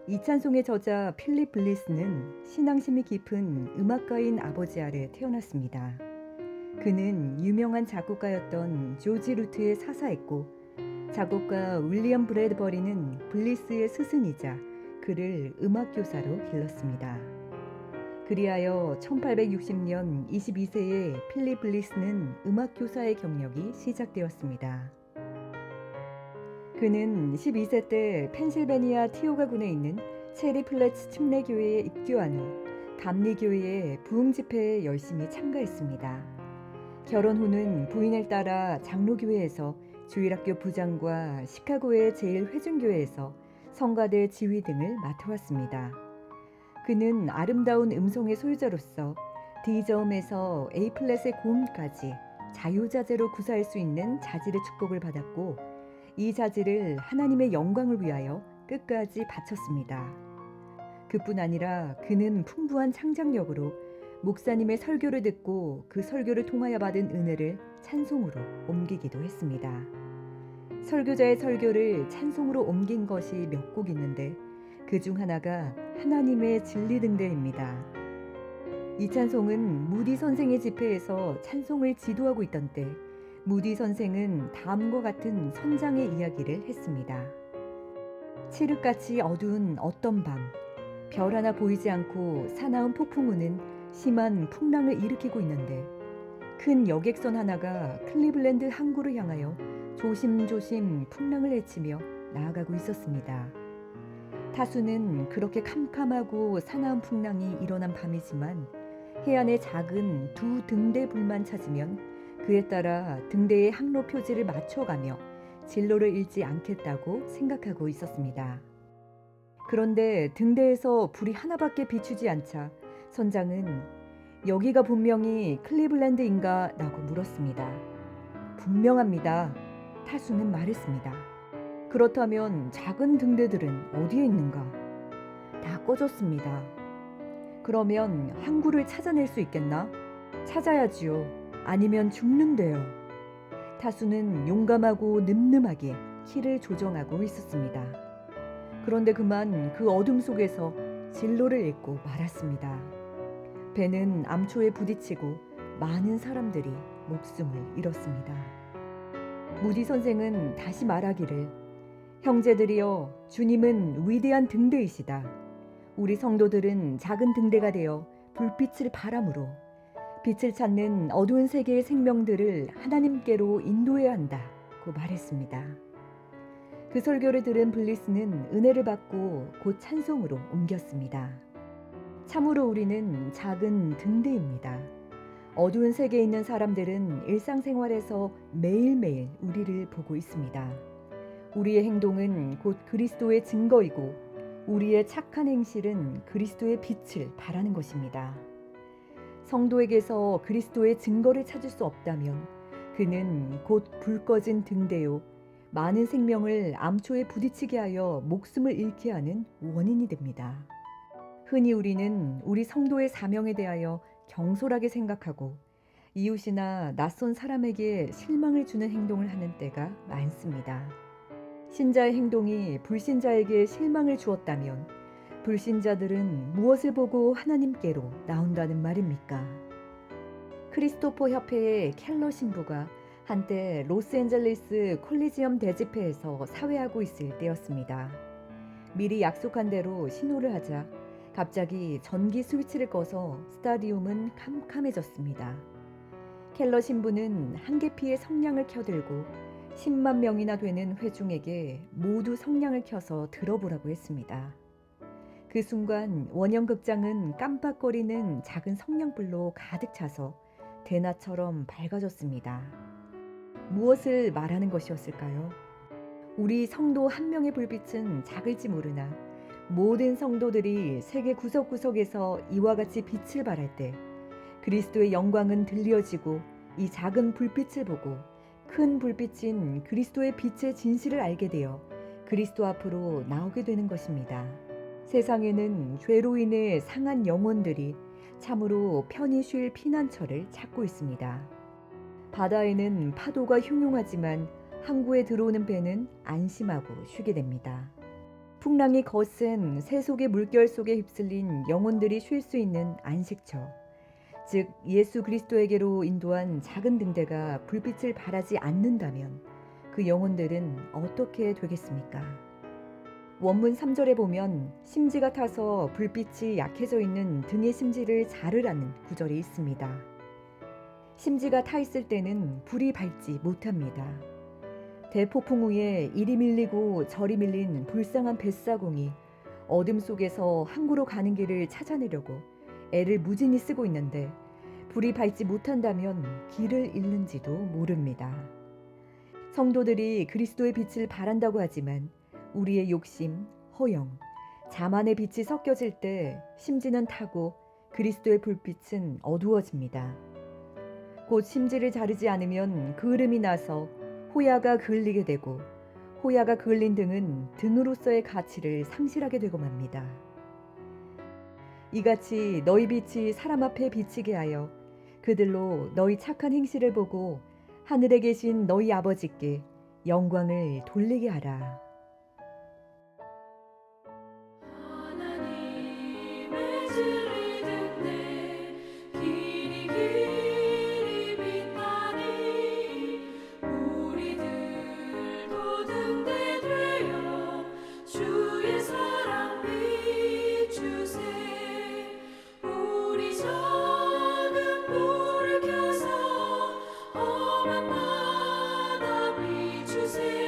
이찬송의 저자 필립 블리스는 신앙심이 깊은 음악가인 아버지 아래 태어났습니다. 그는 유명한 작곡가였던 조지 루트의 사사였고 작곡가 윌리엄 브래드버리는 블리스의 스승이자 그를 음악교사로 길렀습니다. 그리하여 1860년 22세의 필립 블리스는 음악교사의 경력이 시작되었습니다. 그는 12세 때 펜실베니아 티오가군에 있는 체리 플래츠 침례교회에 입교한 후 감리교회의 부흥집회에 열심히 참가했습니다. 결혼 후는 부인을 따라 장로교회에서 주일학교 부장과 시카고의 제1회중교회에서 성가대 지휘 등을 맡아왔습니다. 그는 아름다운 음성의 소유자로서 D저음에서 A플랫의 고음까지 자유자재로 구사할 수 있는 자질의 축복을 받았고 이 자질을 하나님의 영광을 위하여 끝까지 바쳤습니다. 그뿐 아니라 그는 풍부한 창작력으로 목사님의 설교를 듣고 그 설교를 통하여 받은 은혜를 찬송으로 옮기기도 했습니다. 설교자의 설교를 찬송으로 옮긴 것이 몇 곡 있는데 그 중 하나가 하나님의 진리 등대입니다. 이 찬송은 무디 선생의 집회에서 찬송을 지도하고 있던 때 무디 선생은 다음과 같은 선장의 이야기를 했습니다. 칠흑같이 어두운 어떤 밤, 별 하나 보이지 않고 사나운 폭풍 우는 심한 풍랑을 일으키고 있는데 큰 여객선 하나가 클리블랜드 항구를 향하여 조심조심 풍랑을 헤치며 나아가고 있었습니다. 타수는 그렇게 캄캄하고 사나운 풍랑이 일어난 밤이지만 해안에 작은 두 등대 불만 찾으면 그에 따라 등대의 항로 표지를 맞춰가며 진로를 잃지 않겠다고 생각하고 있었습니다. 그런데 등대에서 불이 하나밖에 비추지 않자 선장은 여기가 분명히 클리블랜드인가? 라고 물었습니다. 분명합니다. 타수는 말했습니다. 그렇다면 작은 등대들은 어디에 있는가? 다 꺼졌습니다. 그러면 항구를 찾아낼 수 있겠나? 찾아야지요. 아니면 죽는데요. 타수는 용감하고 늠름하게 키를 조정하고 있었습니다. 그런데 그만 그 어둠 속에서 진로를 잃고 말았습니다. 배는 암초에 부딪히고 많은 사람들이 목숨을 잃었습니다. 무디 선생은 다시 말하기를 형제들이여 주님은 위대한 등대이시다. 우리 성도들은 작은 등대가 되어 불빛을 바람으로 빛을 찾는 어두운 세계의 생명들을 하나님께로 인도해야 한다고 말했습니다. 그 설교를 들은 블리스는 은혜를 받고 곧 찬송으로 옮겼습니다. 참으로 우리는 작은 등대입니다. 어두운 세계에 있는 사람들은 일상생활에서 매일매일 우리를 보고 있습니다. 우리의 행동은 곧 그리스도의 증거이고 우리의 착한 행실은 그리스도의 빛을 발하는 것입니다. 성도에게서 그리스도의 증거를 찾을 수 없다면 그는 곧 불 꺼진 등대요 많은 생명을 암초에 부딪히게 하여 목숨을 잃게 하는 원인이 됩니다. 흔히 우리는 우리 성도의 사명에 대하여 경솔하게 생각하고 이웃이나 낯선 사람에게 실망을 주는 행동을 하는 때가 많습니다. 신자의 행동이 불신자에게 실망을 주었다면 불신자들은 무엇을 보고 하나님께로 나온다는 말입니까? 크리스토퍼 협회의 켈러 신부가 한때 로스앤젤레스 콜리지엄 대집회에서 사회하고 있을 때였습니다. 미리 약속한 대로 신호를 하자 갑자기 전기 스위치를 꺼서 스타디움은 캄캄해졌습니다. 켈러 신부는 한계피의 성냥을 켜들고 10만 명이나 되는 회중에게 모두 성냥을 켜서 들어보라고 했습니다. 그 순간 원형극장은 깜빡거리는 작은 성냥불로 가득 차서 대낮처럼 밝아졌습니다. 무엇을 말하는 것이었을까요? 우리 성도 한 명의 불빛은 작을지 모르나 모든 성도들이 세계 구석구석에서 이와 같이 빛을 발할 때 그리스도의 영광은 들려지고 이 작은 불빛을 보고 큰 불빛인 그리스도의 빛의 진실을 알게 되어 그리스도 앞으로 나오게 되는 것입니다. 세상에는 죄로 인해 상한 영혼들이 참으로 편히 쉴 피난처를 찾고 있습니다. 바다에는 파도가 흉흉하지만 항구에 들어오는 배는 안심하고 쉬게 됩니다. 풍랑이 거센 세속의 물결 속에 휩쓸린 영혼들이 쉴 수 있는 안식처, 즉 예수 그리스도에게로 인도한 작은 등대가 불빛을 발하지 않는다면 그 영혼들은 어떻게 되겠습니까? 원문 3절에 보면 심지가 타서 불빛이 약해져 있는 등의 심지를 자르라는 구절이 있습니다. 심지가 타 있을 때는 불이 밝지 못합니다. 대폭풍 후에 이리 밀리고 저리 밀린 불쌍한 뱃사공이 어둠 속에서 항구로 가는 길을 찾아내려고 애를 무진히 쓰고 있는데 불이 밝지 못한다면 길을 잃는지도 모릅니다. 성도들이 그리스도의 빛을 바란다고 하지만 우리의 욕심, 허영, 자만의 빛이 섞여질 때 심지는 타고 그리스도의 불빛은 어두워집니다. 곧 심지를 자르지 않으면 그을음이 나서 호야가 그을리게 되고 호야가 그을린 등은 등으로서의 가치를 상실하게 되고 맙니다. 이같이 너희 빛이 사람 앞에 비치게 하여 그들로 너희 착한 행실을 보고 하늘에 계신 너희 아버지께 영광을 돌리게 하라. 하나님의 진리 등대 길이 길이 빛나니 우리들도 등대 되어 주의 사랑 비추세. 우리 작은 불을 켜서 험한 바다 비추세.